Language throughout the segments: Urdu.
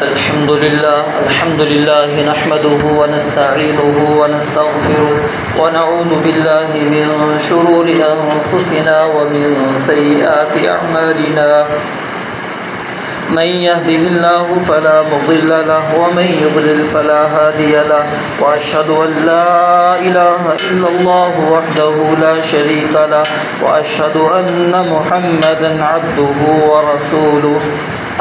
الحمد لله نحمده ونستعينه ونستغفره ونعوذ بالله من شرور أنفسنا ومن سيئات أعمالنا من يهده الله فلا مضل له ومن يضلل فلا هادي له وأشهد أن لا إله إلا الله وحده لا شريك له وأشهد أن محمدا عبده ورسوله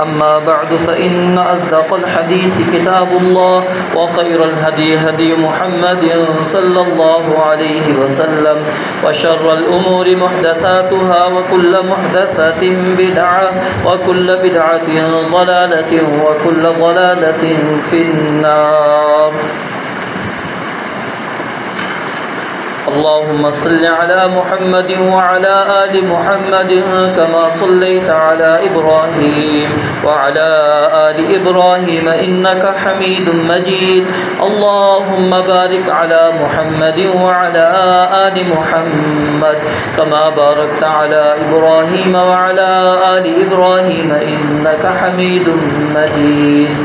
أما بعد فإن أصدق الحديث كتاب الله وخير الهدي هدي محمد صلى الله عليه وسلم وشر الأمور محدثاتها وكل محدثة بدعة وكل بدعة ضلالة وكل ضلالة في النار. اللهم صل على محمد وعلى آل محمد كما صليت على إبراهيم وعلى آل إبراهيم إنك حميد مجيد. اللهم بارك على محمد وعلى آل محمد كما باركت على إبراهيم وعلى آل إبراهيم إنك حميد مجيد.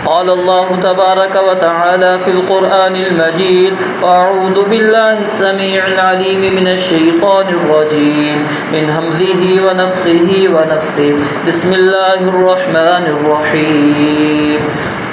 قال الله تبارك وتعالى في القرآن المجيد: فأعوذ بالله السميع العليم من الشيطان الرجيم من همزه ونفخه ونفثه. بسم الله الرحمن الرحيم.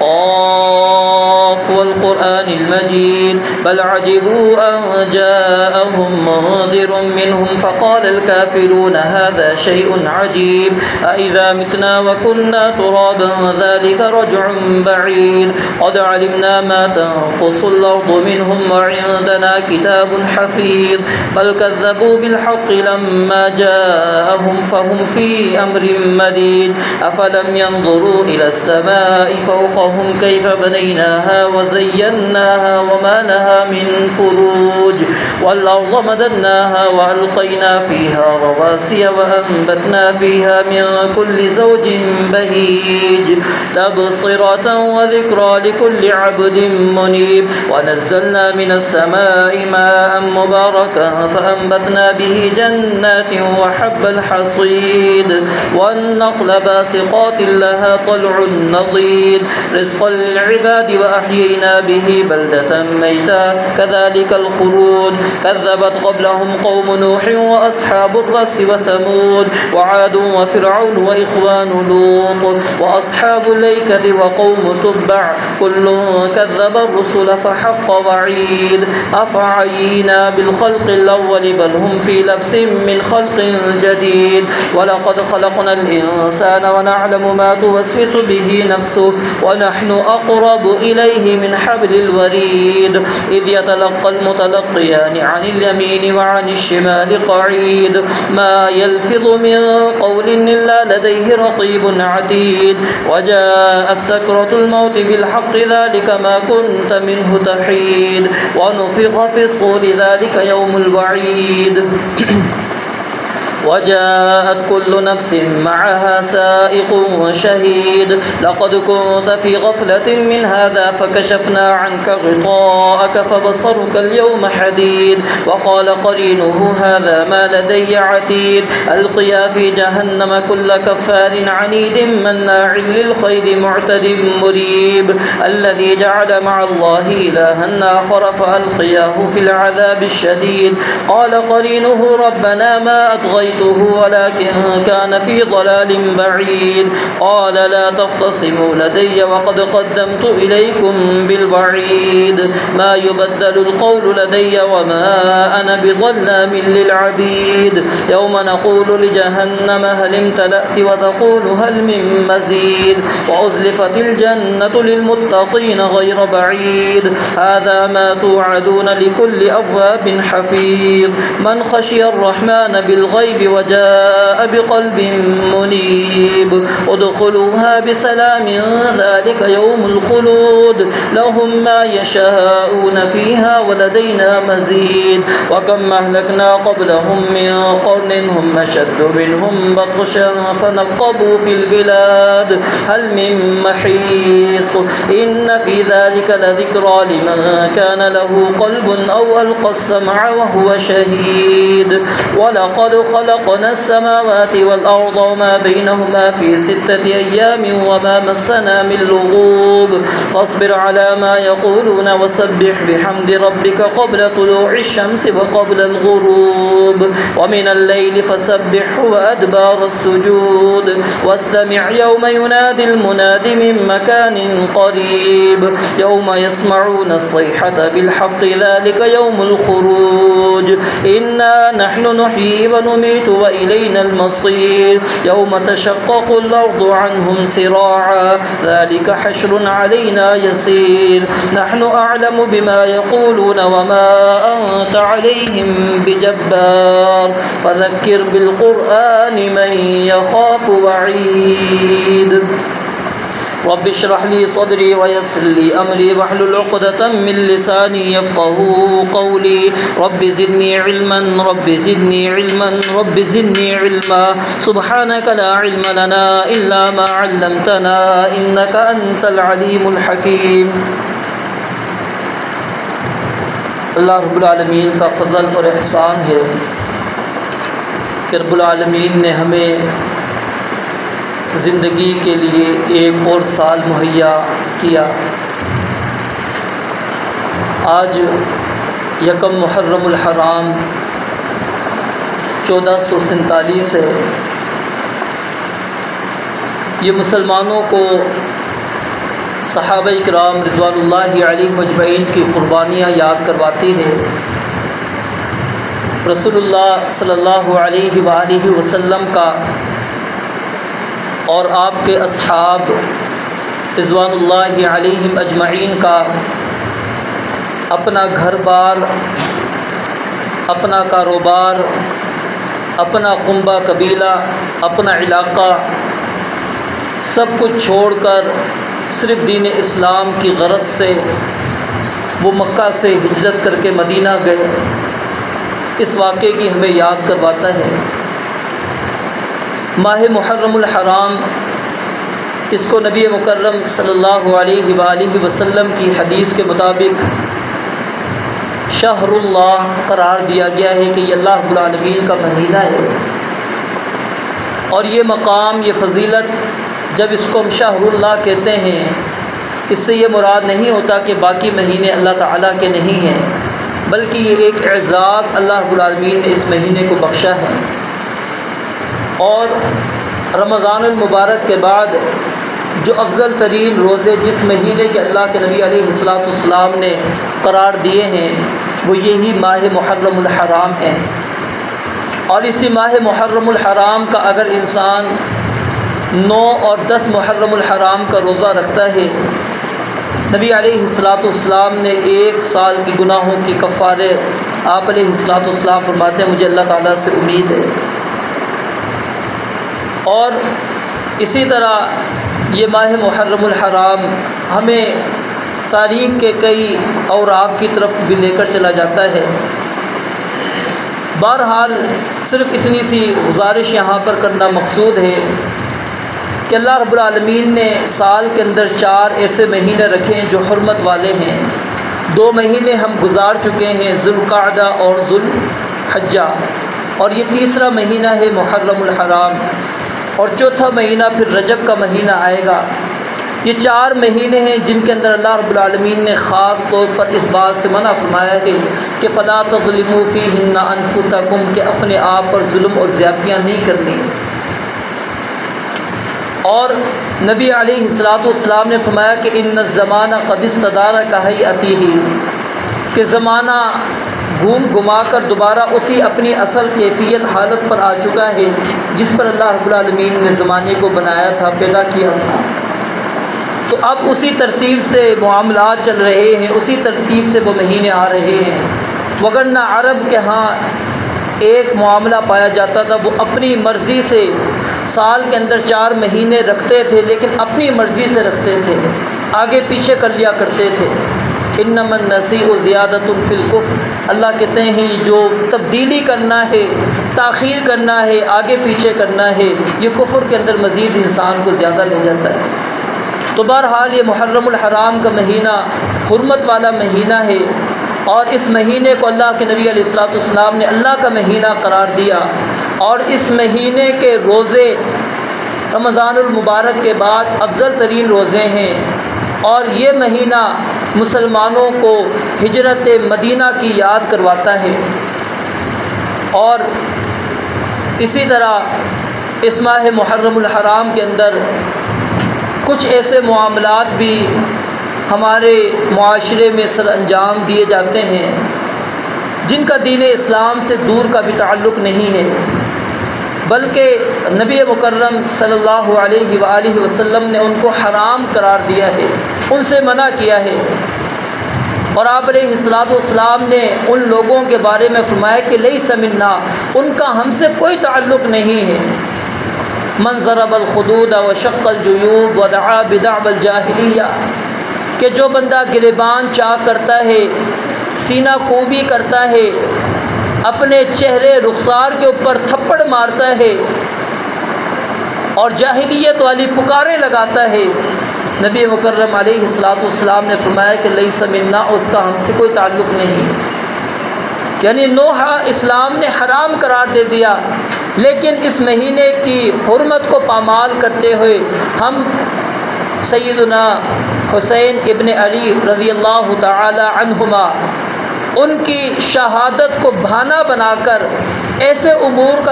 قاف والقرآن المجيد بل عجبوا أن جاءهم منذر منهم فقال الكافرون هذا شيء عجيب أإذا متنا وكنا ترابا ذلك رجع بعيد قد علمنا ما تنقص الأرض منهم وعندنا كتاب حفيظ بل كذبوا بالحق لما جاءهم فهم في أمر مديد أفلم ينظروا إلى السماء فوقهم كيف بنيناها وزيناها وما لها من فروج والأرض مددناها وألقينا فيها رواسي وأنبتنا فيها من كل زوج بهيج تبصرة وذكرى لكل عبد منيب ونزلنا من السماء ماء مباركا فأنبتنا به جنات وحب الحصيد والنخل باسقات لها طلع نضيد رزقا للعباد وأحيينا به بلدة ميتا كذلك الخلود كذبت قبلهم قوم نوح وأصحاب الرس وثمود وعاد وفرعون وإخوان لوط وأصحاب الأيكة وقوم تبع كل كذب الرسل فحق وعيد أفعينا بالخلق الأول بل هم في لبس من خلق جديد ولقد خلقنا الإنسان ونعلم ما توسوس به نفسه ونحن أقرب إليه من حبل الوريد إذ يتلقى المتلقيان عن اليمين وعن الشمال قعيد ما يلفظ من قول إلا لديه رقيب عتيد وجاءت سكرة الموت بالحق ذلك ما كنت منه تحيد ونفخ في الصور ذلك يوم الوعيد وجاءت كل نفس معها سائق وشهيد لقد كنت في غفلة من هذا فكشفنا عنك غطاءك فبصرك اليوم حديد وقال قرينه هذا ما لدي عتيد ألقيا في جهنم كل كفار عنيد مناع للخير معتد مريب الذي جعل مع الله إلها آخر فألقياه في العذاب الشديد قال قرينه ربنا ما أطغيته ولكن كان في ضلال بعيد قال لا تختصموا لدي وقد قدمت إليكم بالوعيد ما يبدل القول لدي وما أنا بظلام للعبيد يوم نقول لجهنم هل امتلأت وتقول هل من مزيد وأزلفت الجنة للمتقين غير بعيد هذا ما توعدون لكل أواب حفيظ من خشي الرحمن بالغيب وجاء بقلب منيب ادخلوها بسلام ذلك يوم الخلود لهم ما يشاءون فيها ولدينا مزيد وكم أهلكنا قبلهم من قرن هم أشد منهم بطشا فنقبوا في البلاد هل من محيص إن في ذلك لذكرى لمن كان له قلب أو ألقى السمع وهو شهيد ولقد خلقنا خلقنا السماوات والأرض وما بينهما في 6 أيام وما مسنا من لغوب فاصبر على ما يقولون وسبح بحمد ربك قبل طلوع الشمس وقبل الغروب ومن الليل فسبحه وأدبار السجود واستمع يوم ينادي المناد من مكان قريب يوم يسمعون الصيحة بالحق ذلك يوم الخروج إنا نحن نحيي ونميت وإلينا المصير يوم تشقق الأرض عنهم سراعا ذلك حشر علينا يسير نحن أعلم بما يقولون وما أنت عليهم بجبار فذكر بالقرآن من يخاف وعيد رب اشرح لي صدري ويسر لي أمري واحلل عقدة من لساني يفقهوا قولي رب زدني علما رب زدني علما رب زدني علما سبحانك لا علم لنا إلا ما علمتنا إنك أنت العليم الحكيم۔ اللہ رب العالمین کا فضل اور احسان ہے کہ رب العالمین نے ہمیں زندگی کے لیے ایک اور سال مہیا کیا۔ آج یکم محرم الحرام 1447 ہے۔ یہ مسلمانوں کو صحابہ کرام رضوان اللہ علیہم اجمعین کی قربانیاں یاد کرواتی ہے۔ رسول اللہ صلی اللہ علیہ وآلہ وسلم کا اور آپ کے اصحاب رضوان اللہ علیہم اجمعین کا اپنا گھر بار، اپنا کاروبار، اپنا قنبہ قبیلہ، اپنا علاقہ سب کچھ چھوڑ کر صرف دین اسلام کی غرض سے وہ مکہ سے ہجرت کر کے مدینہ گئے، اس واقعے کی ہمیں یاد کرواتا ہے۔ ماہ محرم الحرام، اس کو نبی مکرم صلی اللہ علیہ وآلہ وسلم کی حدیث کے مطابق شہر اللہ قرار دیا گیا ہے کہ یہ اللہ رب العالمین کا مہینہ ہے، اور یہ مقام، یہ فضیلت، جب اس کو ہم شہر اللہ کہتے ہیں، اس سے یہ مراد نہیں ہوتا کہ باقی مہینے اللہ تعالیٰ کے نہیں ہیں، بلکہ یہ ایک اعزاز اللہ رب العالمین نے اس مہینے کو بخشا ہے۔ اور رمضان المبارک کے بعد جو افضل ترین روزے جس مہینے کے اللہ کے نبی علیہ السلام نے قرار دیے ہیں، وہ یہی ماہ محرم الحرام ہے۔ اور اسی ماہ محرم الحرام کا اگر انسان 9 اور 10 محرم الحرام کا روزہ رکھتا ہے، نبی علیہ السلام نے 1 سال کی گناہوں کی کفارے آپ علیہ السلام فرماتے ہیں مجھے اللہ تعالیٰ سے امید ہے۔ اور اسی طرح یہ ماہ محرم الحرام ہمیں تاریخ کے کئی اوراق کی طرف بھی لے کر چلا جاتا ہے۔ بہرحال صرف اتنی سی گزارش یہاں پر کرنا مقصود ہے کہ اللہ رب العالمین نے سال کے اندر 4 ایسے مہینے رکھے ہیں جو حرمت والے ہیں۔ 2 مہینے ہم گزار چکے ہیں، ذوالقعدہ اور ذوالحجہ، اور یہ تیسرا مہینہ ہے محرم الحرام، اور چوتھا مہینہ پھر رجب کا مہینہ آئے گا۔ یہ 4 مہینے ہیں جن کے اندر اللہ رب العالمین نے خاص طور پر اس بات سے منع فرمایا ہے کہ فَلَا تَظْلِمُوا فِيهِنَّ أَنفُسَكُمْ، کہ اپنے آپ پر ظلم اور زیادتیاں نہیں کرنی۔ اور نبی علیہ السلام نے فرمایا کہ ان الزمان قد استدار کہیئتہ، کہ زمانہ گھوم گھما کر دوبارہ اسی اپنی اصل کیفیت حالت پر آ چکا ہے جس پر اللہ رب العالمین نے زمانے کو بنایا تھا، پیدا کیا تھا۔ تو اب اسی ترتیب سے معاملات چل رہے ہیں، اسی ترتیب سے وہ مہینے آ رہے ہیں۔ وگرنہ عرب کے ہاں ایک معاملہ پایا جاتا تھا، وہ اپنی مرضی سے سال کے اندر 4 مہینے رکھتے تھے، لیکن اپنی مرضی سے رکھتے تھے، آگے پیچھے کر لیا کرتے تھے۔ انما النسیء زیادۃ فی الکفر، اللہ کہتے ہیں جو تبدیلی کرنا ہے، تاخیر کرنا ہے، آگے پیچھے کرنا ہے، یہ کفر کے اندر مزید انسان کو زیادہ لے جاتا ہے۔ تو بہرحال یہ محرم الحرام کا مہینہ حرمت والا مہینہ ہے، اور اس مہینے کو اللہ کے نبی علیہ السلام نے اللہ کا مہینہ قرار دیا، اور اس مہینے کے روزے رمضان المبارک کے بعد افضل ترین روزے ہیں، اور یہ مہینہ مسلمانوں کو ہجرت مدینہ کی یاد کرواتا ہے۔ اور اسی طرح اس ماہ محرم الحرام کے اندر کچھ ایسے معاملات بھی ہمارے معاشرے میں سر انجام دیے جاتے ہیں جن کا دین اسلام سے دور کا بھی تعلق نہیں ہے، بلکہ نبی مکرم صلی اللہ علیہ وآلہ وسلم نے ان کو حرام قرار دیا ہے، ان سے منع کیا ہے۔ اور آپ علیہ الصلوۃ والسلام نے ان لوگوں کے بارے میں فرمایا کہ لیس منا، ان کا ہم سے کوئی تعلق نہیں ہے۔ من ضرب الخدود وشق الجیوب ودعا بدعوى الجاہلیہ، کہ جو بندہ گریبان چاک کرتا ہے، سینہ کوبی کرتا ہے، اپنے چہرے رخسار کے اوپر تھپڑ مارتا ہے اور جاہلیت والی پکاریں لگاتا ہے، نبی مکرم علیہ الصلوۃ والسلام نے فرمایا کہ لیس منا، اس کا ہم سے کوئی تعلق نہیں۔ یعنی نوحہ اسلام نے حرام قرار دے دیا، لیکن اس مہینے کی حرمت کو پامال کرتے ہوئے ہم سیدنا حسین ابن علی رضی اللہ تعالی عنہما ان کی شہادت کو بہانہ بنا کر ایسے امور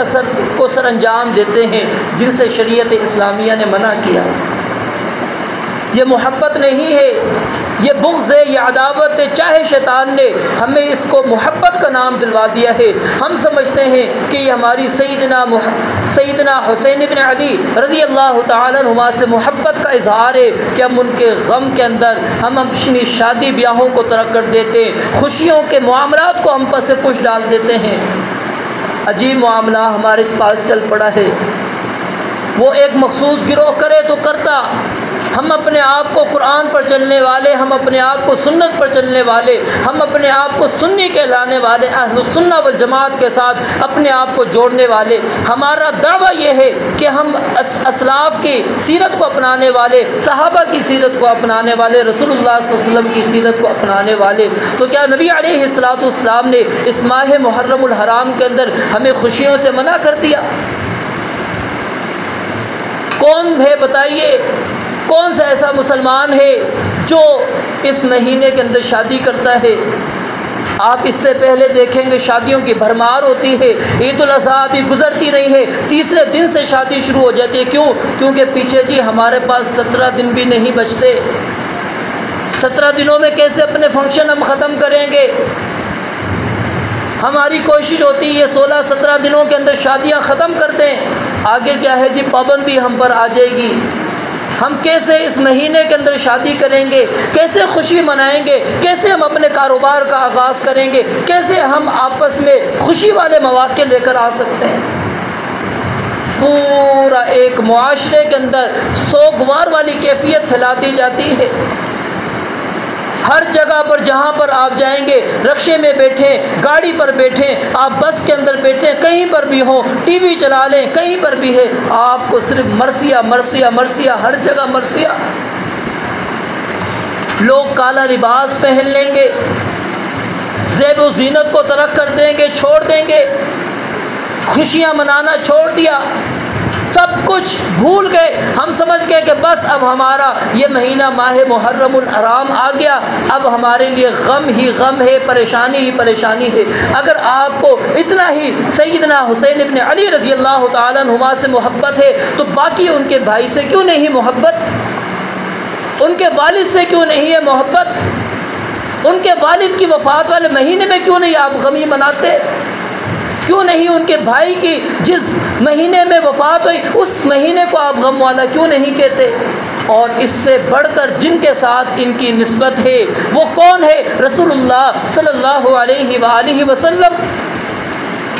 کو سر انجام دیتے ہیں جن سے شریعت اسلامیہ نے منع کیا۔ یہ محبت نہیں ہے، یہ بغض ہے، یہ عداوت ہے۔ چاہے شیطان نے ہمیں اس کو محبت کا نام دلوا دیا ہے، ہم سمجھتے ہیں کہ یہ ہماری سیدنا حسین ابن علی رضی اللہ تعالیٰ عنہما سے محبت کا اظہار ہے کہ ہم ان کے غم کے اندر ہم اپنی شادی بیاہوں کو ترک کر دیتے ہیں، خوشیوں کے معاملات کو ہم پس پش ڈال دیتے ہیں۔ عجیب معاملہ ہمارے پاس چل پڑا ہے، وہ ایک مخصوص گروہ کرے تو کرتا، ہم اپنے آپ کو قرآن پر چلنے والے، ہم اپنے آپ کو سنت پر چلنے والے، ہم اپنے آپ کو سنی کہلانے والے، اہل السنہ والجماعت کے ساتھ اپنے آپ کو جوڑنے والے، ہمارا دعویٰ یہ ہے کہ ہم اسلاف کی سیرت کو اپنانے والے، صحابہ کی سیرت کو اپنانے والے، رسول اللہ صلی اللہ علیہ وسلم کی سیرت کو اپنانے والے۔ تو کیا نبی علیہ الصلوۃ والسلام نے اس ماہ محرم الحرام کے اندر ہمیں خوشیوں سے منع کر دیا؟ کون ہے بتائیے، کون سا ایسا مسلمان ہے جو اس مہینے کے اندر شادی کرتا ہے؟ آپ اس سے پہلے دیکھیں گے شادیوں کی بھرمار ہوتی ہے، عید الاضحیٰ بھی گزرتی نہیں ہے، تیسرے دن سے شادی شروع ہو جاتی ہے۔ کیوں؟ کیونکہ پیچھے جی ہمارے پاس 17 دن بھی نہیں بچتے، 17 دنوں میں کیسے اپنے فنکشن ہم ختم کریں گے؟ ہماری کوشش ہوتی ہے 16-17 دنوں کے اندر شادیاں ختم کر دیں، آگے کیا ہے جی پابندی ہم پر آ جائے گی۔ ہم کیسے اس مہینے کے اندر شادی کریں گے؟ کیسے خوشی منائیں گے؟ کیسے ہم اپنے کاروبار کا آغاز کریں گے؟ کیسے ہم آپس میں خوشی والے مواقع لے کر آ سکتے ہیں؟ پورا ایک معاشرے کے اندر سوگوار والی کیفیت پھیلا دی جاتی ہے۔ ہر جگہ پر جہاں پر آپ جائیں گے، رکشے میں بیٹھیں، گاڑی پر بیٹھیں، آپ بس کے اندر بیٹھیں، کہیں پر بھی ہوں، ٹی وی چلا لیں، کہیں پر بھی ہے، آپ کو صرف مرثیہ مرثیہ مرثیہ، ہر جگہ مرثیہ۔ لوگ کالا لباس پہن لیں گے، زیب و زینت کو ترک کر دیں گے، چھوڑ دیں گے، خوشیاں منانا چھوڑ دیا، سب کچھ بھول گئے۔ ہم سمجھ گئے کہ بس اب ہمارا یہ مہینہ ماہ محرم الحرام آ گیا، اب ہمارے لیے غم ہی غم ہے، پریشانی ہی پریشانی ہے۔ اگر آپ کو اتنا ہی سیدنا حسین ابن علی رضی اللہ تعالیٰ عنہما سے محبت ہے تو باقی ان کے بھائی سے کیوں نہیں محبت؟ ان کے والد سے کیوں نہیں ہے محبت؟ ان کے والد کی وفات والے مہینے میں کیوں نہیں آپ غمی مناتے؟ کیوں نہیں ان کے بھائی کی جس مہینے میں وفات ہوئی اس مہینے کو آپ غم والا کیوں نہیں کہتے؟ اور اس سے بڑھ کر جن کے ساتھ ان کی نسبت ہے وہ کون ہے؟ رسول اللہ صلی اللہ علیہ وآلہ وسلم،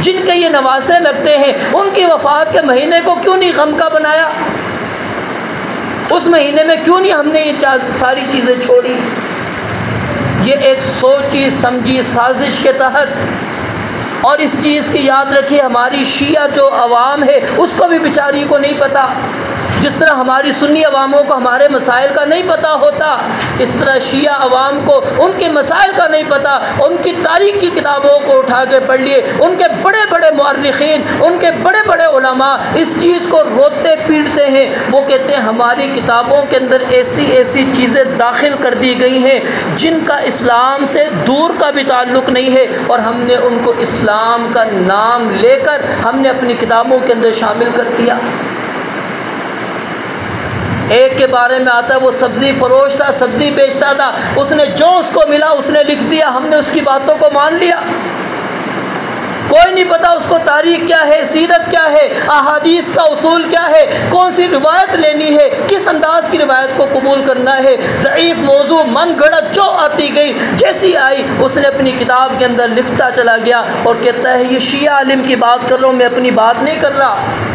جن کے یہ نواسے لگتے ہیں، ان کی وفات کے مہینے کو کیوں نہیں غم کا بنایا؟ اس مہینے میں کیوں نہیں ہم نے یہ ساری چیزیں چھوڑی؟ یہ ایک سوچی سمجھی سازش کے تحت، اور اس چیز کی یاد رکھیے ہماری شیعہ جو عوام ہے اس کو بھی بیچاری کو نہیں پتہ، جس طرح ہماری سنی عواموں کو ہمارے مسائل کا نہیں پتہ ہوتا، اس طرح شیعہ عوام کو ان کے مسائل کا نہیں پتہ۔ ان کی تاریخ کی کتابوں کو اٹھا کے پڑھ لیے، ان کے بڑے بڑے مورخین، ان کے بڑے بڑے علماء اس چیز کو روتے پیٹتے ہیں۔ وہ کہتے ہیں ہماری کتابوں کے اندر ایسی ایسی چیزیں داخل کر دی گئی ہیں جن کا اسلام سے دور کا بھی تعلق نہیں ہے، اور ہم نے ان کو اسلام کا نام لے کر ہم نے اپنی کتابوں کے اندر شامل کر دیا۔ ایک کے بارے میں آتا ہے وہ سبزی فروش تھا، سبزی بیچتا تھا، اس نے جو اس کو ملا اس نے لکھ دیا، ہم نے اس کی باتوں کو مان لیا۔ کوئی نہیں پتا اس کو تاریخ کیا ہے، سیرت کیا ہے، احادیث کا اصول کیا ہے، کون سی روایت لینی ہے، کس انداز کی روایت کو قبول کرنا ہے۔ ضعیف موضوع من گھڑت جو آتی گئی، جیسی آئی اس نے اپنی کتاب کے اندر لکھتا چلا گیا، اور کہتا ہے یہ شیعہ عالم کی بات کر رہا ہوں، میں اپنی بات نہیں کر رہا۔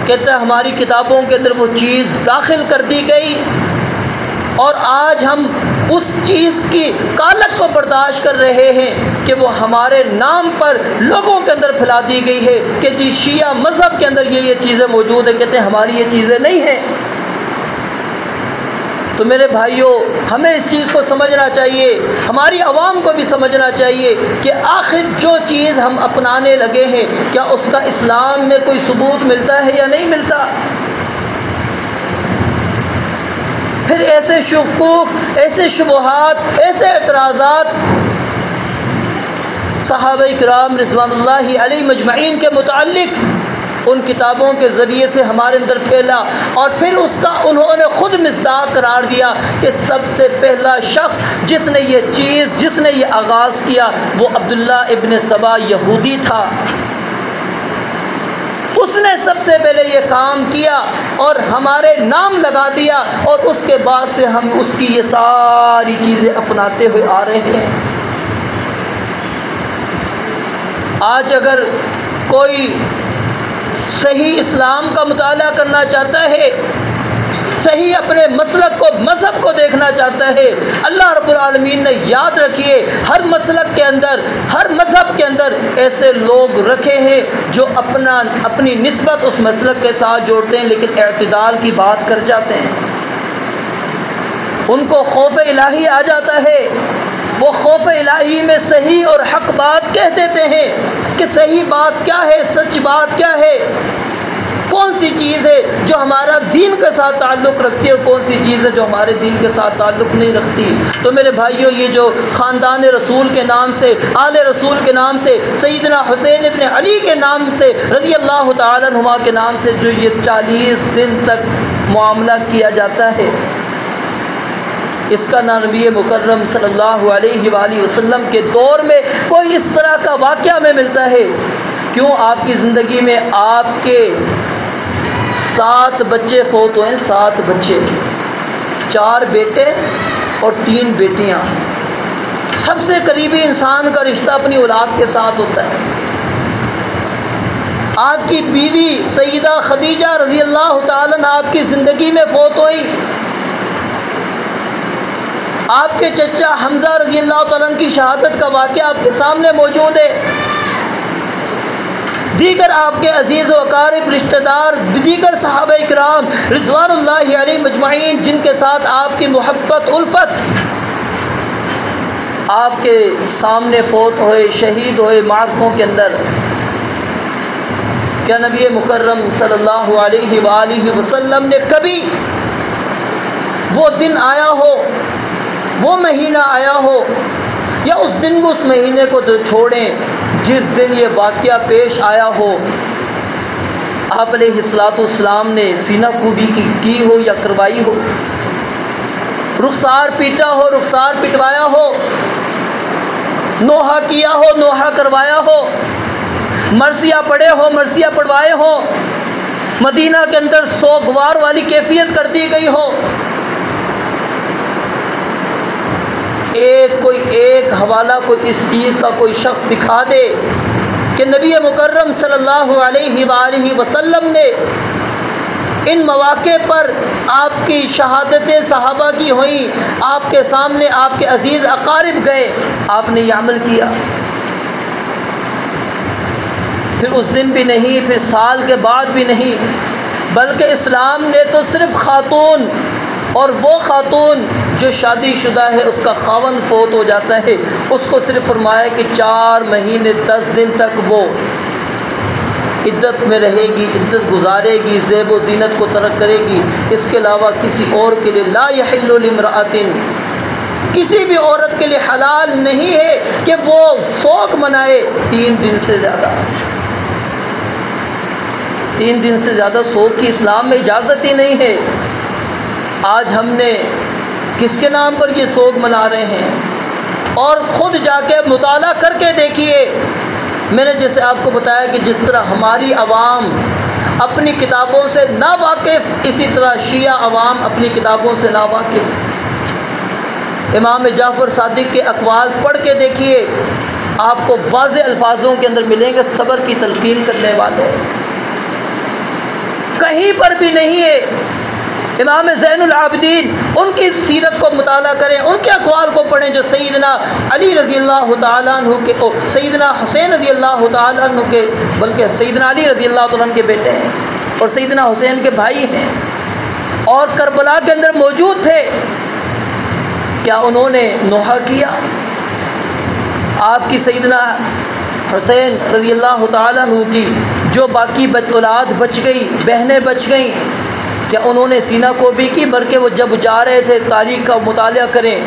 کہتا ہے ہماری کتابوں کے اندر وہ چیز داخل کر دی گئی، اور آج ہم اس چیز کی کالت کو برداشت کر رہے ہیں کہ وہ ہمارے نام پر لوگوں کے اندر پھیلا دی گئی ہے کہ جی شیعہ مذہب کے اندر یہ چیزیں موجود ہیں۔ کہتے ہیں ہماری یہ چیزیں نہیں ہیں۔ تو میرے بھائیوں، ہمیں اس چیز کو سمجھنا چاہیے، ہماری عوام کو بھی سمجھنا چاہیے کہ آخر جو چیز ہم اپنانے لگے ہیں کیا اس کا اسلام میں کوئی ثبوت ملتا ہے یا نہیں ملتا۔ پھر ایسے شکوک، ایسے شبہات، ایسے اعتراضات صحابہ کرام رضوان اللہ علیہ مجمعین کے متعلق ان کتابوں کے ذریعے سے ہمارے اندر پھیلا، اور پھر اس کا انہوں نے خود مصداق قرار دیا کہ سب سے پہلا شخص جس نے یہ چیز، جس نے یہ آغاز کیا وہ عبداللہ ابن سبا یہودی تھا۔ اس نے سب سے پہلے یہ کام کیا اور ہمارے نام لگا دیا، اور اس کے بعد سے ہم اس کی یہ ساری چیزیں اپناتے ہوئے آ رہے ہیں۔ آج اگر کوئی صحیح اسلام کا مطالعہ کرنا چاہتا ہے، صحیح اپنے مسلک کو، مذہب کو دیکھنا چاہتا ہے، اللہ رب العالمین نے یاد رکھیے ہر مسلک کے اندر، ہر مذہب کے اندر ایسے لوگ رکھے ہیں جو اپنی نسبت اس مسلک کے ساتھ جوڑتے ہیں لیکن اعتدال کی بات کر جاتے ہیں۔ ان کو خوف الہی آ جاتا ہے، وہ خوف الہی میں صحیح اور حق بات کہہ دیتے ہیں کہ صحیح بات کیا ہے، سچ بات کیا ہے، کون سی چیز ہے جو ہمارا دین کے ساتھ تعلق رکھتی ہے اور کون سی چیز ہے جو ہمارے دین کے ساتھ تعلق نہیں رکھتی۔ تو میرے بھائیوں، یہ جو خاندان رسول کے نام سے، آل رسول کے نام سے، سیدنا حسین ابن علی کے نام سے رضی اللہ تعالیٰ عنہما کے نام سے جو یہ 40 دن تک معاملہ کیا جاتا ہے، اس کا نہ نبی مکرم صلی اللہ علیہ وآلہ وسلم کے دور میں کوئی اس طرح کا واقعہ میں ملتا ہے۔ کیوں؟ آپ کی زندگی میں آپ کے 7 بچے فوت ہوئے، 7 بچے، 4 بیٹے اور 3 بیٹیاں۔ سب سے قریبی انسان کا رشتہ اپنی اولاد کے ساتھ ہوتا ہے۔ آپ کی بیوی سیدہ خدیجہ رضی اللہ تعالیٰ عنہا آپ کی زندگی میں فوت ہوئی، آپ کے چچا حمزہ رضی اللہ تعالیٰ عنہ کی شہادت کا واقعہ آپ کے سامنے موجود ہے۔ دیگر آپ کے عزیز و اقارب رشتہ دار، دیگر صحابہ کرام رضوان اللہ علیہ مجمعین جن کے ساتھ آپ کی محبت الفت آپ کے سامنے فوت ہوئے، شہید ہوئے معرکوں کے اندر۔ کیا نبی مکرم صلی اللہ علیہ وآلہ وسلم نے کبھی وہ دن آیا ہو، وہ مہینہ آیا ہو، یا اس دن اس مہینے کو تو چھوڑیں جس دن یہ واقعہ پیش آیا ہو، آپ علیہ الصلوۃ والسلام نے سینہ کوبی کی ہو یا کروائی ہو، رخسار پیٹا ہو، رخسار پٹوایا ہو، نوحہ کیا ہو، نوحہ کروایا ہو، مرثیہ پڑھے ہو، مرثیہ پڑھوائے ہو، مدینہ کے اندر سوگوار والی کیفیت کر دی گئی ہو۔ کوئی ایک حوالہ کوئی اس چیز کا کوئی شخص دکھا دے کہ نبی مکرم صلی اللہ علیہ وآلہ وسلم نے ان مواقع پر آپ کی شہادتیں صحابہ کی ہوئیں، آپ کے سامنے آپ کے عزیز اقارب گئے، آپ نے یہ عمل کیا۔ پھر اس دن بھی نہیں، پھر سال کے بعد بھی نہیں، بلکہ اسلام نے تو صرف خاتون، اور وہ خاتون جو شادی شدہ ہے اس کا خاوند فوت ہو جاتا ہے، اس کو صرف فرمایا کہ 4 مہینے 10 دن تک وہ عدت میں رہے گی، عدت گزارے گی، زیب و زینت کو ترک کرے گی، اس کے علاوہ کسی اور کے لیے لا یحل لامرأۃ، کسی بھی عورت کے لیے حلال نہیں ہے کہ وہ سوگ منائے 3 دن سے زیادہ۔ 3 دن سے زیادہ سوگ کی اسلام میں اجازت ہی نہیں ہے۔ آج ہم نے کس کے نام پر یہ سوگ منا رہے ہیں؟ اور خود جا کے مطالعہ کر کے دیکھیے۔ میں نے جیسے آپ کو بتایا کہ جس طرح ہماری عوام اپنی کتابوں سے ناواقف، اسی طرح شیعہ عوام اپنی کتابوں سے ناواقف۔ امام جعفر صادق کے اقوال پڑھ کے دیکھیے، آپ کو واضح الفاظوں کے اندر ملیں گے صبر کی تلقین کرنے والے، کہیں پر بھی نہیں ہے۔ امام زین العابدین، ان کی سیرت کو مطالعہ کریں، ان کے اقوال کو پڑھیں جو سیدنا علی رضی اللہ تعالیٰ عنہ کے، سیدنا حسین رضی اللہ تعالیٰ عنہ کے، بلکہ سیدنا علی رضی اللہ تعالیٰ عنہ کے بیٹے ہیں اور سیدنا حسین کے بھائی ہیں، اور کربلا کے اندر موجود تھے۔ کیا انہوں نے نوحہ کیا؟ آپ کی سیدنا حسین رضی اللہ تعالیٰ عنہ کی جو باقی اولاد بچ گئی، بہنیں بچ گئیں، کیا انہوں نے سینہ کو بھی کی؟ بلکہ وہ جب جا رہے تھے تاریخ کا مطالعہ کریں،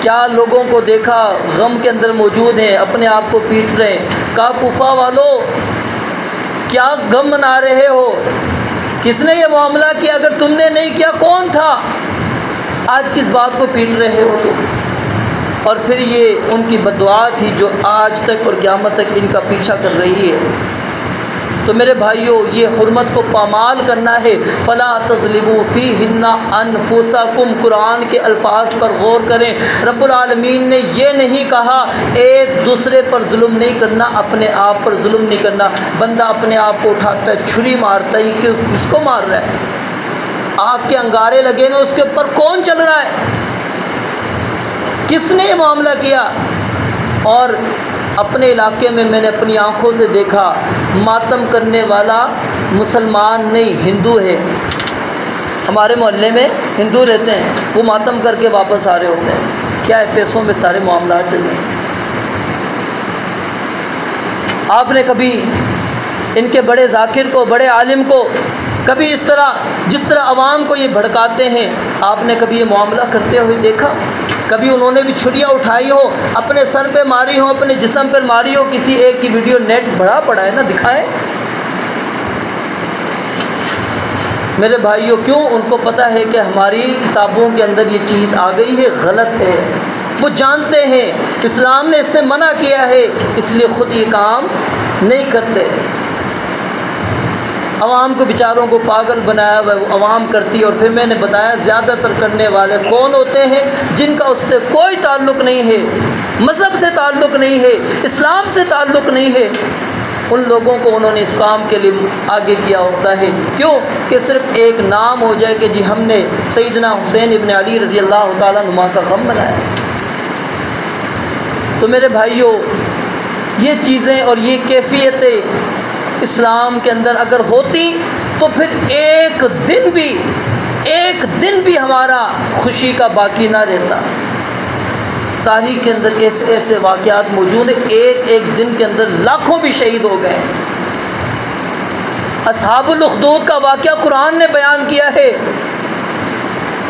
کیا لوگوں کو دیکھا غم کے اندر موجود ہیں، اپنے آپ کو پیٹ رہے ہیں، کہا کوفہ والو کیا غم منا رہے ہو؟ کس نے یہ معاملہ کیا؟ اگر تم نے نہیں کیا کون تھا؟ آج کس بات کو پیٹ رہے ہو تم؟ اور پھر یہ ان کی بددعا تھی جو آج تک اور قیامت تک ان کا پیچھا کر رہی ہے۔ تو میرے بھائیوں، یہ حرمت کو پامال کرنا ہے۔ فلا تظلموا فیہن انفسکم، قرآن کے الفاظ پر غور کریں۔ رب العالمین نے یہ نہیں کہا ایک دوسرے پر ظلم نہیں کرنا، اپنے آپ پر ظلم نہیں کرنا۔ بندہ اپنے آپ کو اٹھاتا ہے، چھری مارتا ہے، یہ کس کو مار رہا ہے؟ آپ کے انگارے لگے ہوئے، اس کے اوپر کون چل رہا ہے؟ کس نے یہ معاملہ کیا؟ اور اپنے علاقے میں نے اپنی آنکھوں سے دیکھا، ماتم کرنے والا مسلمان نہیں، ہندو ہے۔ ہمارے محلے میں ہندو رہتے ہیں، وہ ماتم کر کے واپس آ رہے ہوتے ہیں۔ کیا ہے؟ پیسوں میں سارے معاملات چل رہے ہیں۔ آپ نے کبھی ان کے بڑے ذاکر کو، بڑے عالم کو کبھی اس طرح، جس طرح عوام کو یہ بھڑکاتے ہیں، آپ نے کبھی یہ معاملہ کرتے ہوئے دیکھا؟ کبھی انہوں نے بھی چھریاں اٹھائی ہو، اپنے سر پہ ماری ہو، اپنے جسم پر ماری ہو؟ کسی ایک کی ویڈیو نیٹ بڑا پڑا ہے نا، دکھائیں۔ میرے بھائیوں، کیوں؟ ان کو پتہ ہے کہ ہماری کتابوں کے اندر یہ چیز آ گئی ہے، غلط ہے، وہ جانتے ہیں اسلام نے اس سے منع کیا ہے، اس لیے خود یہ کام نہیں کرتے۔ عوام کو بیچاروں کو پاگل بنایا ہوا ہے، وہ عوام کرتی ہے۔ اور پھر میں نے بتایا زیادہ تر کرنے والے کون ہوتے ہیں؟ جن کا اس سے کوئی تعلق نہیں ہے، مذہب سے تعلق نہیں ہے، اسلام سے تعلق نہیں ہے، ان لوگوں کو انہوں نے اس کام کے لیے آگے کیا ہوتا ہے۔ کیوں؟ کہ صرف ایک نام ہو جائے کہ جی ہم نے سیدنا حسین ابن علی رضی اللہ تعالیٰ عنہ کا غم منایا۔ تو میرے بھائیوں، یہ چیزیں اور یہ کیفیتیں اسلام کے اندر اگر ہوتی تو پھر ایک دن بھی ہمارا خوشی کا باقی نہ رہتا۔ تاریخ کے اندر ایسے واقعات موجود ہیں، ایک دن کے اندر لاکھوں بھی شہید ہو گئے۔ اصحاب الاخدود کا واقعہ قرآن نے بیان کیا ہے،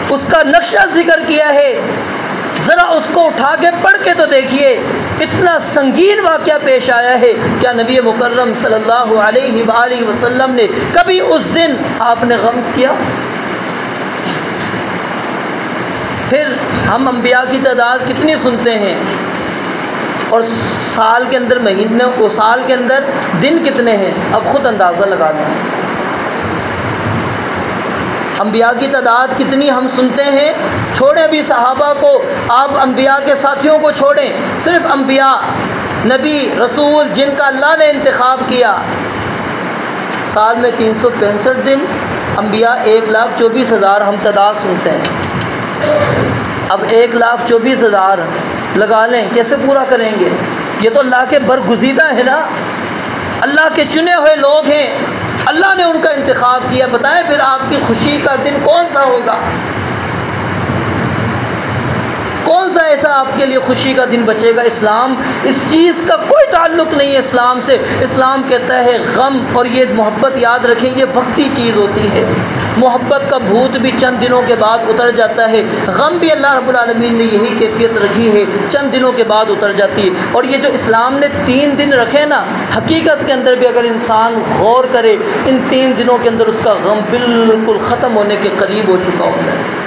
اس کا نقشہ ذکر کیا ہے، ذرا اس کو اٹھا کے پڑھ کے تو دیکھیے، اتنا سنگین واقعہ پیش آیا ہے۔ کیا نبی مکرم صلی اللہ علیہ وآلہ وسلم نے کبھی اس دن آپ نے غم کیا؟ پھر ہم انبیاء کی تعداد کتنی سنتے ہیں، اور سال کے اندر مہینے کو، سال کے اندر دن کتنے ہیں؟ اب خود اندازہ لگا لیں۔ انبیاء کی تعداد کتنی ہم سنتے ہیں؟ چھوڑیں بھی صحابہ کو، آپ انبیاء کے ساتھیوں کو چھوڑیں، صرف انبیاء، نبی، رسول جن کا اللہ نے انتخاب کیا، سال میں 365 دن، انبیاء 1,24,000 ہم تعداد سنتے ہیں۔ اب 1,24,000 لگا لیں، کیسے پورا کریں گے؟ یہ تو اللہ کے برگزیدہ ہے نا، اللہ کے چنے ہوئے لوگ ہیں، اللہ نے ان کا انتخاب کیا، بتائیں پھر آپ کی خوشی کا دن کون سا ہوگا؟ کون سا ایسا آپ کے لیے خوشی کا دن بچے گا؟ اسلام اس چیز کا کوئی تعلق نہیں ہے اسلام سے۔ اسلام کہتا ہے غم اور یہ محبت یاد رکھیں یہ وقتی چیز ہوتی ہے، محبت کا بھوت بھی چند دنوں کے بعد اتر جاتا ہے، غم بھی اللہ رب العالمین نے یہی کیفیت رکھی ہے، چند دنوں کے بعد اتر جاتی ہے۔ اور یہ جو اسلام نے 3 دن رکھے نا، حقیقت کے اندر بھی اگر انسان غور کرے ان 3 دنوں کے اندر اس کا غم بالکل ختم ہونے کے قریب ہو چکا ہوتا ہے۔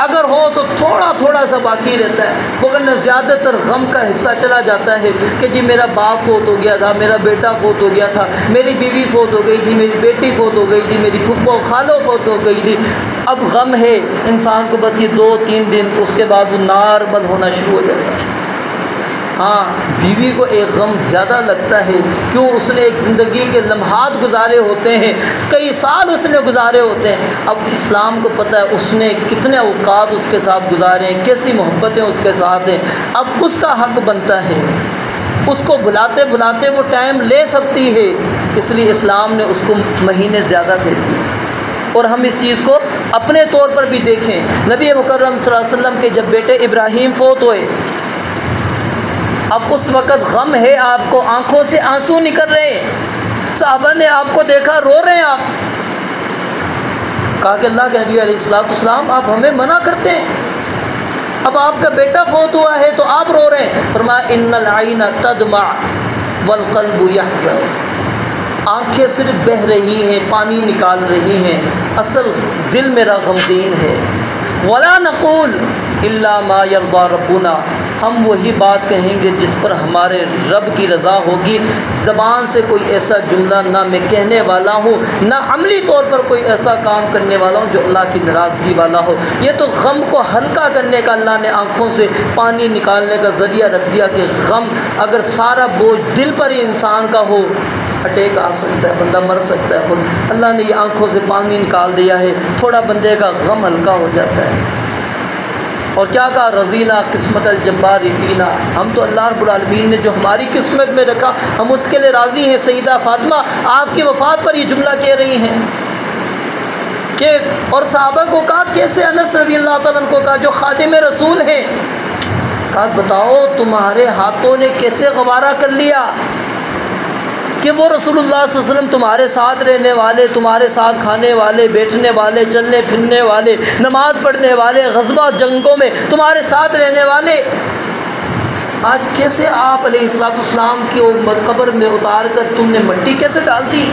اگر ہو تو تھوڑا تھوڑا سا باقی رہتا ہے، مگر زیادہ تر غم کا حصہ چلا جاتا ہے کہ جی میرا باپ فوت ہو گیا تھا، میرا بیٹا فوت ہو گیا تھا، میری بیوی فوت ہو گئی تھی، میری بیٹی فوت ہو گئی تھی، میری پھپھو خالو فوت ہو گئی تھی۔ اب غم ہے انسان کو بس یہ 2-3 دن، اس کے بعد وہ نارمل ہونا شروع ہو جاتا ہے۔ ہاں بیوی کو ایک غم زیادہ لگتا ہے، کیوں؟ اس نے ایک زندگی کے لمحات گزارے ہوتے ہیں، کئی سال اس نے گزارے ہوتے ہیں۔ اب اسلام کو پتہ ہے اس نے کتنے اوقات اس کے ساتھ گزارے ہیں، کیسی محبتیں اس کے ساتھ ہیں، اب اس کا حق بنتا ہے، اس کو بلاتے بلاتے وہ ٹائم لے سکتی ہے، اس لیے اسلام نے اس کو مہینے زیادہ دے دیے۔ اور ہم اس چیز کو اپنے طور پر بھی دیکھیں، نبی مکرم صلی اللہ علیہ وسلم کے جب بیٹے ابراہیم فوت ہوئے، اب اس وقت غم ہے، آپ کو آنکھوں سے آنسو نکل رہے ہیں، صحابہ نے آپ کو دیکھا رو رہے ہیں، آپ کہا کہ اللہ کے نبی علیہ السلام آپ ہمیں منع کرتے ہیں، اب آپ کا بیٹا فوت ہوا ہے تو آپ رو رہے ہیں۔ فرمایا ان العین تدمع والقلب یحزن، آنکھیں صرف بہہ رہی ہیں، پانی نکال رہی ہیں، اصل دل میرا غمگین ہے۔ ولا نقول الا ما یرضی ربنا، ہم وہی بات کہیں گے جس پر ہمارے رب کی رضا ہوگی، زبان سے کوئی ایسا جملہ نہ میں کہنے والا ہوں، نہ عملی طور پر کوئی ایسا کام کرنے والا ہوں جو اللہ کی ناراضگی والا ہو۔ یہ تو غم کو ہلکا کرنے کا اللہ نے آنکھوں سے پانی نکالنے کا ذریعہ رکھ دیا کہ غم اگر سارا بوجھ دل پر ہی انسان کا ہو، اٹیک آ سکتا ہے، بندہ مر سکتا ہے خود۔ اللہ نے یہ آنکھوں سے پانی نکال دیا ہے، تھوڑا بندے کا غم ہلکا ہو جاتا ہے۔ اور کیا کہا؟ رضینا قسمت الجبار فینا، ہم تو اللہ رب العالمین نے جو ہماری قسمت میں رکھا ہم اس کے لیے راضی ہیں۔ سیدہ فاطمہ آپ کی وفات پر یہ جملہ کہہ رہی ہیں کہ، اور صحابہ کو کہا کیسے؟ انس رضی اللہ تعالیٰ عنہ کو کہا جو خادم رسول ہیں، کہا بتاؤ تمہارے ہاتھوں نے کیسے گوارا کر لیا کہ وہ رسول اللہ صلی اللہ علیہ وسلم تمہارے ساتھ رہنے والے، تمہارے ساتھ کھانے والے، بیٹھنے والے، چلنے پھرنے والے، نماز پڑھنے والے، غزوہ جنگوں میں تمہارے ساتھ رہنے والے، آج کیسے آپ علیہ السلام کی قبر میں اتار کر تم نے مٹی کیسے ڈال دی؟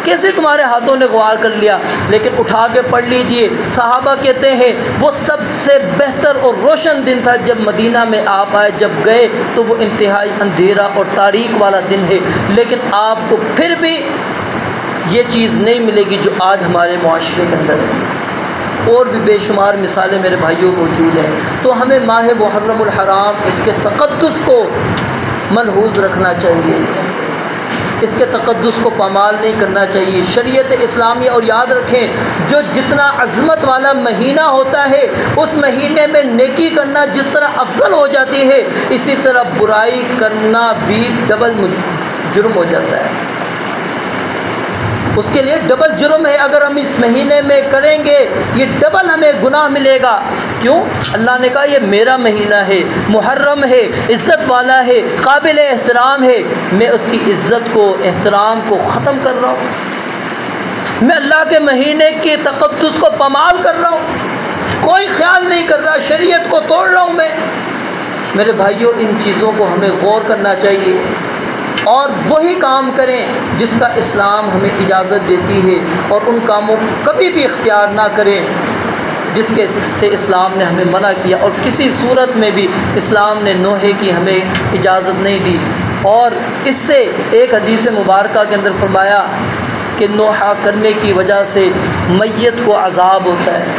کیسے تمہارے ہاتھوں نے غوار کر لیا؟ لیکن اٹھا کے پڑھ لیجئے، صحابہ کہتے ہیں وہ سب سے بہتر اور روشن دن تھا جب مدینہ میں آپ آئے، جب گئے تو وہ انتہائی اندھیرا اور تاریک والا دن ہے، لیکن آپ کو پھر بھی یہ چیز نہیں ملے گی جو آج ہمارے معاشرے کے اندر ہے۔ اور بھی بے شمار مثالیں میرے بھائیوں موجود ہیں۔ تو ہمیں ماہ محرم الحرام اس کے تقدس کو ملحوظ رکھنا چاہیے، اس کے تقدس کو پامال نہیں کرنا چاہیے۔ شریعت اسلامیہ، اور یاد رکھیں جو جتنا عظمت والا مہینہ ہوتا ہے اس مہینے میں نیکی کرنا جس طرح افضل ہو جاتی ہے، اسی طرح برائی کرنا بھی ڈبل جرم ہو جاتا ہے، اس کے لیے ڈبل جرم ہے۔ اگر ہم اس مہینے میں کریں گے یہ ڈبل ہمیں گناہ ملے گا۔ کیوں؟ اللہ نے کہا یہ میرا مہینہ ہے، محرم ہے، عزت والا ہے، قابل احترام ہے، میں اس کی عزت کو، احترام کو ختم کر رہا ہوں، میں اللہ کے مہینے کے تقدس کو پامال کر رہا ہوں، کوئی خیال نہیں کر رہا، شریعت کو توڑ رہا ہوں میں۔ میرے بھائیوں ان چیزوں کو ہمیں غور کرنا چاہیے اور وہی کام کریں جس کا اسلام ہمیں اجازت دیتی ہے، اور ان کاموں کو کبھی بھی اختیار نہ کریں جس کے سے اسلام نے ہمیں منع کیا، اور کسی صورت میں بھی اسلام نے نوحے کی ہمیں اجازت نہیں دی۔ اور اس سے ایک حدیث مبارکہ کے اندر فرمایا کہ نوحہ کرنے کی وجہ سے میت کو عذاب ہوتا ہے،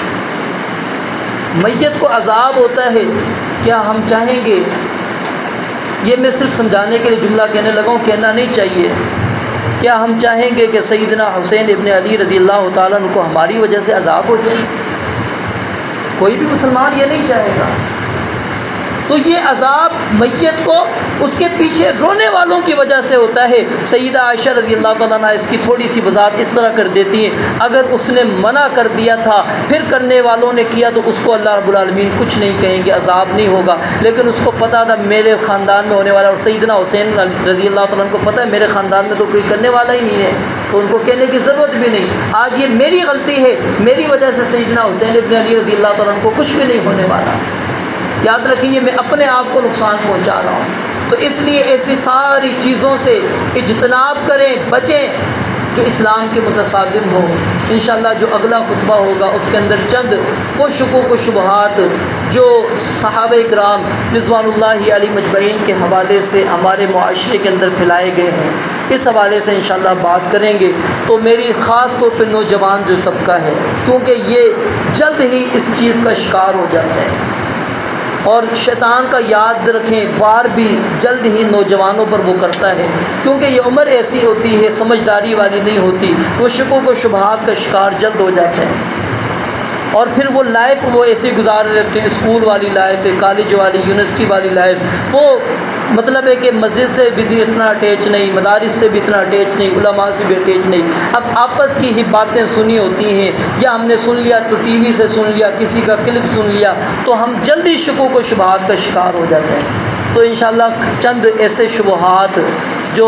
میت کو عذاب ہوتا ہے۔ کیا ہم چاہیں گے؟ یہ میں صرف سمجھانے کے لیے جملہ کہنے لگا ہوں، کہنا نہیں چاہیے۔ کیا ہم چاہیں گے کہ سیدنا حسین ابن علی رضی اللہ تعالیٰ عنہ کو ہماری وجہ سے عذاب ہو جائے؟ کوئی بھی مسلمان یہ نہیں چاہے گا۔ تو یہ عذاب میت کو اس کے پیچھے رونے والوں کی وجہ سے ہوتا ہے۔ سیدہ عائشہ رضی اللہ تعالیٰ عنہ اس کی تھوڑی سی وضاحت اس طرح کر دیتی ہیں، اگر اس نے منع کر دیا تھا پھر کرنے والوں نے کیا تو اس کو اللہ رب العالمین کچھ نہیں کہیں گے، عذاب نہیں ہوگا، لیکن اس کو پتہ تھا میرے خاندان میں ہونے والا، اور سیدنا حسین رضی اللہ تعالیٰ عنہ کو پتہ ہے میرے خاندان میں تو کوئی کرنے والا ہی نہیں ہے، تو ان کو کہنے کی ضرورت بھی نہیں، آج یہ میری غلطی ہے، میری وجہ سے سیدنا حسین ابن علی رضی اللہ تعالیٰ عنہ کو کچھ بھی نہیں ہونے والا، یاد رکھیے میں اپنے آپ کو نقصان پہنچا رہا ہوں۔ تو اس لیے ایسی ساری چیزوں سے اجتناب کریں، بچیں جو اسلام کے متصادم ہو۔ انشاءاللہ جو اگلا خطبہ ہوگا اس کے اندر چند وہ شکوک و شبہات جو صحابہ کرام رضوان اللہ علیہ مجمعین کے حوالے سے ہمارے معاشرے کے اندر پھیلائے گئے ہیں، اس حوالے سے انشاءاللہ بات کریں گے۔ تو میری خاص طور پہ نوجوان جو طبقہ ہے، کیونکہ یہ جلد ہی اس چیز کا شکار ہو جاتا ہے، اور شیطان کا یاد رکھیں وار بھی جلد ہی نوجوانوں پر وہ کرتا ہے، کیونکہ یہ عمر ایسی ہوتی ہے سمجھداری والی نہیں ہوتی، وہ شکوک و شبہات کا شکار جلد ہو جاتے ہیں، اور پھر وہ لائف وہ ایسی گزار لیتے ہیں، اسکول والی لائف ہے، کالج والی، یونیورسٹی والی لائف، وہ مطلب ہے کہ مسجد سے بھی اتنا اٹیچ نہیں، مدارس سے بھی اتنا اٹیچ نہیں، علماء سے بھی اٹیچ نہیں، اب آپس کی ہی باتیں سنی ہوتی ہیں، یا ہم نے سن لیا تو ٹی وی سے سن لیا، کسی کا کلپ سن لیا، تو ہم جلدی شکوک و شبہات کا شکار ہو جاتے ہیں۔ تو انشاءاللہ چند ایسے شبہات جو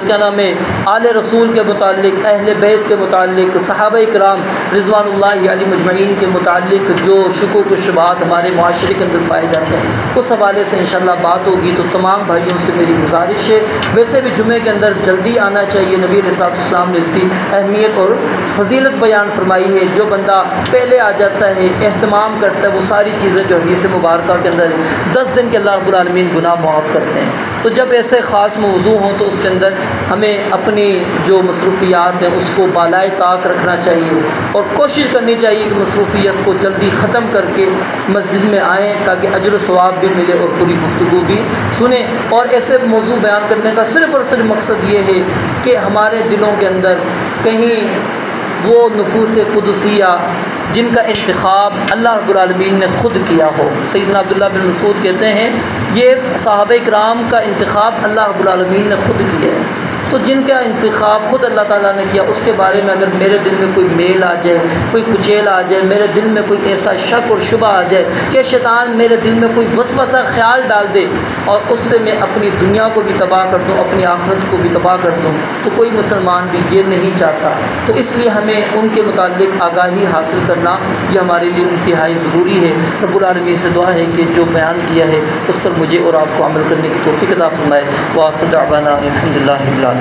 کیا نام ہے آل رسول کے متعلق، اہل بیت کے متعلق، صحابہ کرام رضوان اللہ علیہ مجمعین کے متعلق جو شکوک و شبہات ہمارے معاشرے کے اندر پائے جاتے ہیں، اس حوالے سے انشاءاللہ بات ہوگی۔ تو تمام بھائیوں سے میری گزارش ہے، ویسے بھی جمعے کے اندر جلدی آنا چاہیے، نبی علیہ الصلوۃ والسلام نے اس کی اہمیت اور فضیلت بیان فرمائی ہے، جو بندہ پہلے آ جاتا ہے، اہتمام کرتا ہے، وہ ساری چیزیں جو حدیث مبارکہ کے اندر 10 دن کے اللہ رب العالمین گناہ معاف کرتے ہیں۔ تو جب ایسے خاص موضوع ہوں تو اس کے اندر ہمیں اپنی جو مصروفیات ہیں اس کو بالائے طاق رکھنا چاہیے، اور کوشش کرنی چاہیے کہ مصروفیت کو جلدی ختم کر کے مسجد میں آئیں، تاکہ اجر و ثواب بھی ملے اور پوری گفتگو بھی سنیں۔ اور ایسے موضوع بیان کرنے کا صرف اور صرف مقصد یہ ہے کہ ہمارے دلوں کے اندر کہیں وہ نفوس قدسیہ جن کا انتخاب اللہ رب العالمین نے خود کیا ہو۔ سیدنا عبداللہ بن مسعود کہتے ہیں یہ صحابہ کرام کا انتخاب اللہ رب العالمین نے خود کیا ہے، تو جن کا انتخاب خود اللہ تعالیٰ نے کیا، اس کے بارے میں اگر میرے دل میں کوئی میل آ جائے، کوئی کچیل آ جائے، میرے دل میں کوئی ایسا شک اور شبہ آ جائے کہ شیطان میرے دل میں کوئی وسوسہ خیال ڈال دے اور اس سے میں اپنی دنیا کو بھی تباہ کر دوں، اپنی آخرت کو بھی تباہ کر دوں، تو کوئی مسلمان بھی یہ نہیں چاہتا۔ تو اس لیے ہمیں ان کے متعلق آگاہی حاصل کرنا یہ ہمارے لیے انتہائی ضروری ہے۔ رب العالمین سے دعا ہے کہ جو بیان کیا ہے اس پر مجھے اور آپ کو عمل کرنے کی توفیق عطا فرمائے۔ وآخر دعوانا الحمدللہ رب العالمین۔